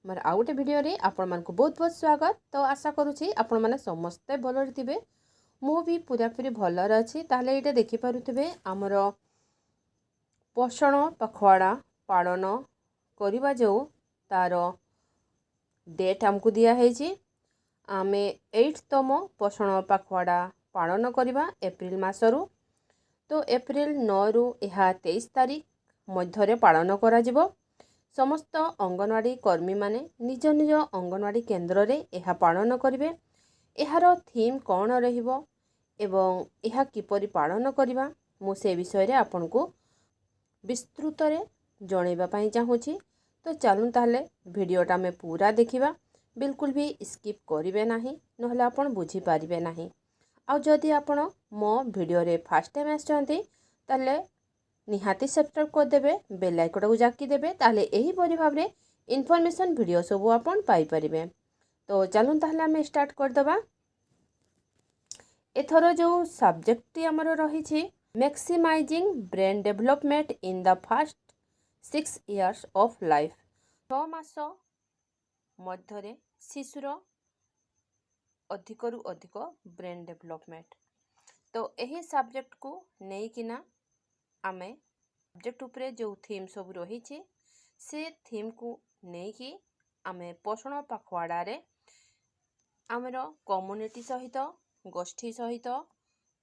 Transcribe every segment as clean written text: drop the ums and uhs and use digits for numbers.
मोर आउ गोटे भिडियो रे आपण मानकु बहुत बहुत स्वागत। तो आशा करूछि आपण माने समस्ते भलरे थिबे। मु भी पूरापूरी भलरे अछि। ताहले एटा देखि पारुथिबे हमर पोषण पखवाड़ा पालन करिबा जो तार डेट हमकु दिया हेछि। आमे 8तम पोषण पखवाड़ा पालन करिबा एप्रिल मासरु। तो एप्रिल 9 रु एहा 23 तारिख मध्यरे पालन करा जिवो। समस्त अंगनवाड़ी कर्मी माने निज निज अंगनवाड़ी केन्द्र रे एहा पालन करिवे। एहार थीम कौन रहिबो एवं एहा किपरि पालन करिबा मु से विषय रे आपनकु विस्तृत रे जणैबा पई चाहूछि। तो चलूं ताहले वीडियोटा में पूरा देखिबा। बिल्कुल भी स्किप करिवे नाही नहले आपन बुझी पारिबे नाही। आ जदि आपन मो वीडियो रे फर्स्ट टाइम आछंती ताहले निहाती सब्सक्राइब कर देबे, बेल आइकन को जाकी देबे। ताहले एही परि भाबरे इन्फॉर्मेशन वीडियो सब आपन पाई परिबे। तो चलूं ताहले हम स्टार्ट कर दबा। एथरो जो सब्जेक्ट टी हमर रही छी maximizing brain development in the first 6 years of life. 6 मास मध्यरे शिशुर अधिक रु अधिक ब्रेन डेवलपमेंट। तो एही सब्जेक्ट को नै किना आमे सब्जेक्ट उपरे जो थीम सब रही से थीम को नहीं कि आमे पोषण पखवाड़ा रे आमर कम्युनिटी सहित गोष्ठी सहित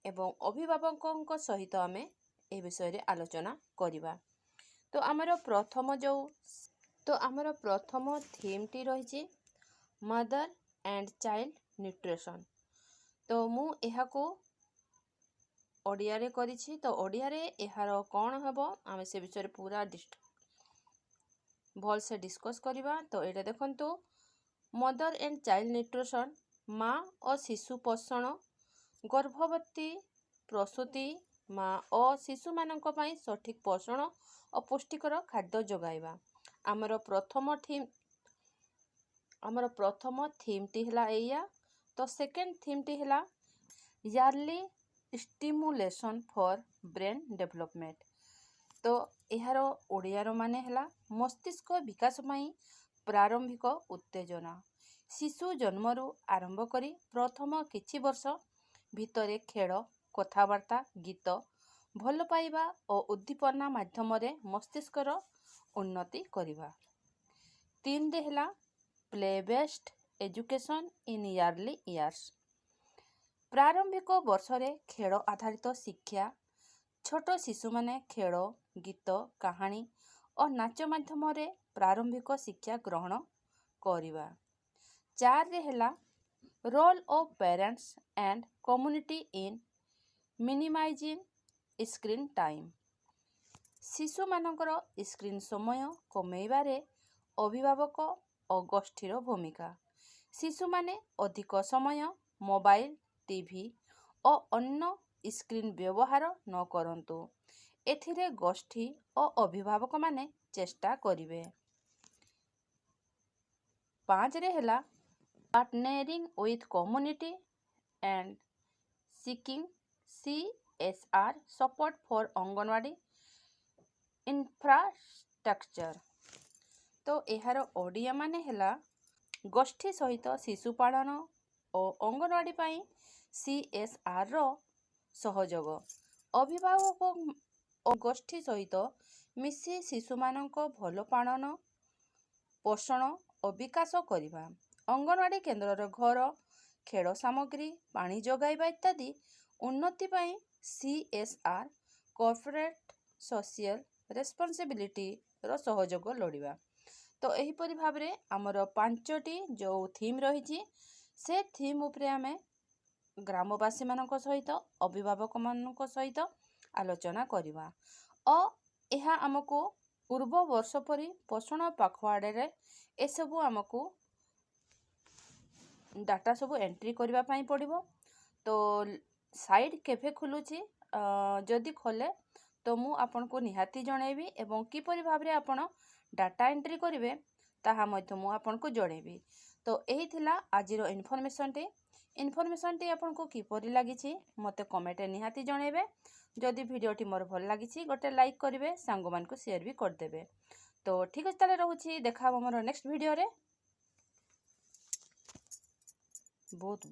एवं अभिभावकों सहित आमे ए विषय रे आलोचना करिबा। तो आमर प्रथम थीम टी रही मदर एंड चाइल्ड न्यूट्रिशन। तो मु एहा को ओडिया रे करिछि। तो ओडिया रे एहार कौन हेबो आमे से विषय पूरा भल से डिस्कस करिबा। तो एटा देखंतु मदर एंड चाइल्ड न्यूट्रिशन माँ और शिशु पोषण गर्भवती प्रसूति माँ और शिशु मानक पई सठिक पोषण और पुष्टिकर खाद्य जोगाइबा। आमर प्रथम थीम टी हला एया। तो सेकेंड थीम टी हला यारली स्टिमुलेशन फॉर ब्रेन डेवलपमेंट। तो एहार ओडियार माने हला मस्तिष्क विकास पई प्रारंभिक उत्तेजना। शिशु जन्मरु आरंभ करी प्रथम किछि वर्ष भितरे खेल कथावार्ता गीत भल पाइबा और उद्दीपना माध्यम रे मस्तिष्कर उन्नति करिबा। 3 रे हला play based education in yearly years. प्रारंभिक वर्ष रे खेल आधारित शिक्षा छोट शिशु माने खेल गीत कहानी और नाच माध्यम रे प्रारंभिक शिक्षा ग्रहण करिबा। 4 रे हला role of parents and community in minimizing screen time. शिशु मानकर स्क्रीन समय कमेइबा रे अभिभावक और गोष्ठीर भूमिका। शिशु माने अधिक समय मोबाइल टीवी और अन्य स्क्रीन व्यवहार न करंतु। एथिरे गोष्ठी और अभिभावक माने चेष्टा करिवे। 5 रे हला partnering with community and seeking CSR support for anganwadi infrastructure. तो एहार ओडिया माने हला गोष्ठी सहित शिशु पालन और अंगनवाड़ी पाई CSR रो सहयोग। अभिभावक और गोष्ठी सहित मिसी शिशु मानक भल पालन पोषण और विकास करिबा। अंगनवाड़ी केन्द्र घर खेल सामग्री पानी जोगाइबा इत्यादि उन्नति पाई CSR कॉर्पोरेट सोशल रेस्पॉन्सिबिलिटी रो सहयोग लोड़िबा। तो एही परि भाबरे हमर 5टी जो थीम रही से थीम उपरे आमे ग्रामवासी मानक सहित अभिभावक मानक सहित आलोचना करिबा। और एहा हमको पूर्व वर्ष परि पोषण पखवाड़े रे ए सबु हमको डाटा सबु एंट्री करबा पई पड़िबो। तो साइड केफे खुलुची जदि खोले तो मु आपन को निहाती जणेबी एवं किपरि भाबरे आपण डाटा एंट्री करिवे ताहा मध्य मु आपन को जणेबी। तो एही थिला आजिरो इन्फॉर्मेशन टी आपन को किपरि लागिछि मते कमेंट निहाती जणेबे। जदि वीडियोटी मोर भल लागिछि गोटे लाइक करिवे सांग मान को शेयर भी कर देबे। तो ठीक अछि ताले रहूछि देखा हमर नेक्स्ट वीडियो रे। ବହୁତ